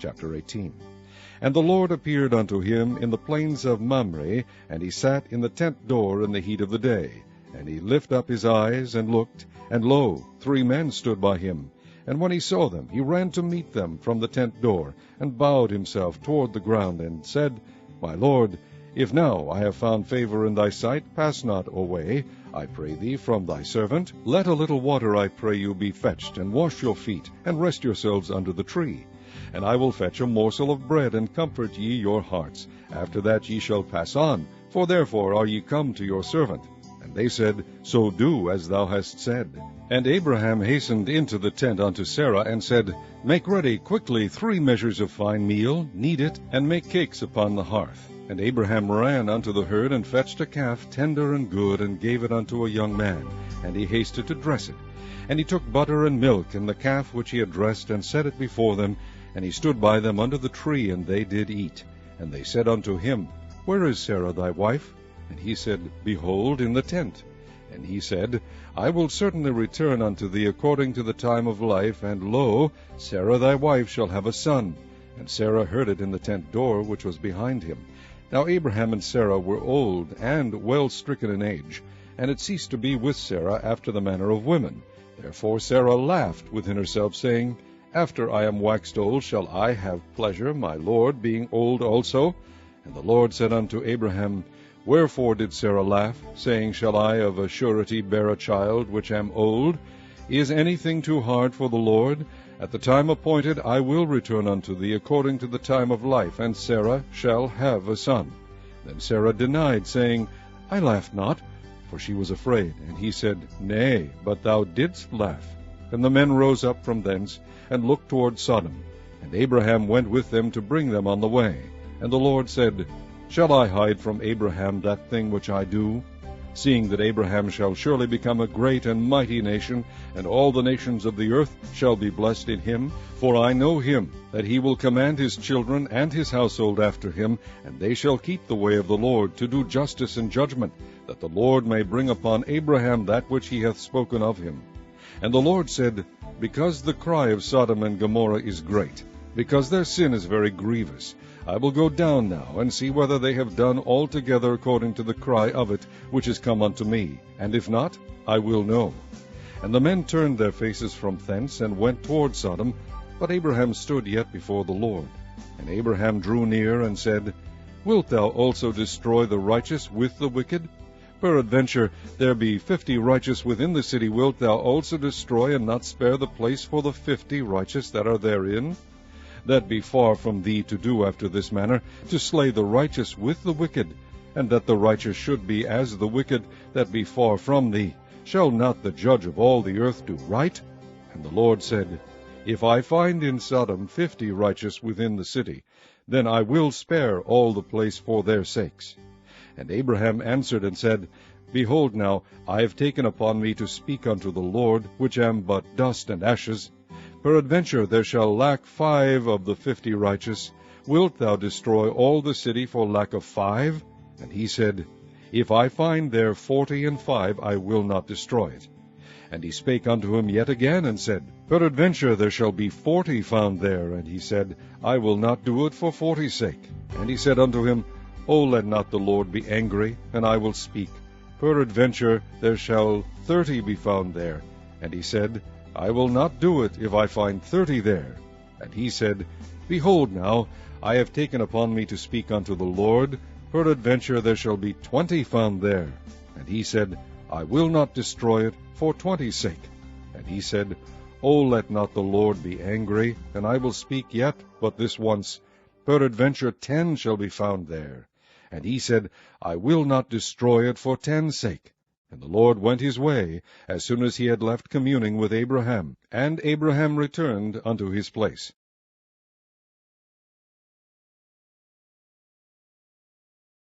Chapter 18. And the Lord appeared unto him in the plains of Mamre, and he sat in the tent door in the heat of the day. And he lifted up his eyes, and looked, and lo, 3 men stood by him. And when he saw them, he ran to meet them from the tent door, and bowed himself toward the ground, and said, My Lord, if now I have found favor in thy sight, pass not away, I pray thee, from thy servant. Let a little water, I pray you, be fetched, and wash your feet, and rest yourselves under the tree. And I will fetch a morsel of bread, and comfort ye your hearts. After that ye shall pass on, for therefore are ye come to your servant. And they said, So do as thou hast said. And Abraham hastened into the tent unto Sarah, and said, Make ready quickly 3 measures of fine meal, knead it, and make cakes upon the hearth. And Abraham ran unto the herd, and fetched a calf tender and good, and gave it unto a young man. And he hasted to dress it. And he took butter and milk, and the calf which he had dressed, and set it before them. And he stood by them under the tree, and they did eat. And they said unto him, Where is Sarah thy wife? And he said, Behold, in the tent. And he said, I will certainly return unto thee according to the time of life, and lo, Sarah thy wife shall have a son. And Sarah heard it in the tent door which was behind him. Now Abraham and Sarah were old, and well stricken in age, and it ceased to be with Sarah after the manner of women. Therefore Sarah laughed within herself, saying, After I am waxed old, shall I have pleasure, my Lord being old also? And the Lord said unto Abraham, Wherefore did Sarah laugh, saying, Shall I of a surety bear a child, which am old? Is anything too hard for the Lord? At the time appointed I will return unto thee according to the time of life, and Sarah shall have a son. Then Sarah denied, saying, I laughed not, for she was afraid. And he said, Nay, but thou didst laugh. And the men rose up from thence, and looked toward Sodom. And Abraham went with them to bring them on the way. And the Lord said, Shall I hide from Abraham that thing which I do? Seeing that Abraham shall surely become a great and mighty nation, and all the nations of the earth shall be blessed in him. For I know him, that he will command his children and his household after him, and they shall keep the way of the Lord, to do justice and judgment, that the Lord may bring upon Abraham that which he hath spoken of him. And the Lord said, Because the cry of Sodom and Gomorrah is great, because their sin is very grievous, I will go down now, and see whether they have done altogether according to the cry of it, which is come unto me. And if not, I will know. And the men turned their faces from thence, and went toward Sodom. But Abraham stood yet before the Lord. And Abraham drew near, and said, Wilt thou also destroy the righteous with the wicked? Peradventure there be 50 righteous within the city. Wilt thou also destroy, and not spare the place for the 50 righteous that are therein? That be far from thee to do after this manner, to slay the righteous with the wicked, and that the righteous should be as the wicked, that be far from thee. Shall not the judge of all the earth do right? And the Lord said, If I find in Sodom 50 righteous within the city, then I will spare all the place for their sakes. And Abraham answered and said, Behold now, I have taken upon me to speak unto the Lord, which am but dust and ashes. Peradventure there shall lack 5 of the 50 righteous. Wilt thou destroy all the city for lack of 5? And he said, If I find there 40 and 5, I will not destroy it. And he spake unto him yet again, and said, Peradventure there shall be 40 found there. And he said, I will not do it for 40's sake. And he said unto him, O let not the Lord be angry, and I will speak. Peradventure there shall 30 be found there. And he said, I will not do it if I find 30 there. And he said, Behold now, I have taken upon me to speak unto the Lord. Peradventure there shall be 20 found there. And he said, I will not destroy it for 20's sake. And he said, O let not the Lord be angry, and I will speak yet but this once. Peradventure 10 shall be found there. And he said, I will not destroy it for 10's sake. And the Lord went his way, as soon as he had left communing with Abraham. And Abraham returned unto his place.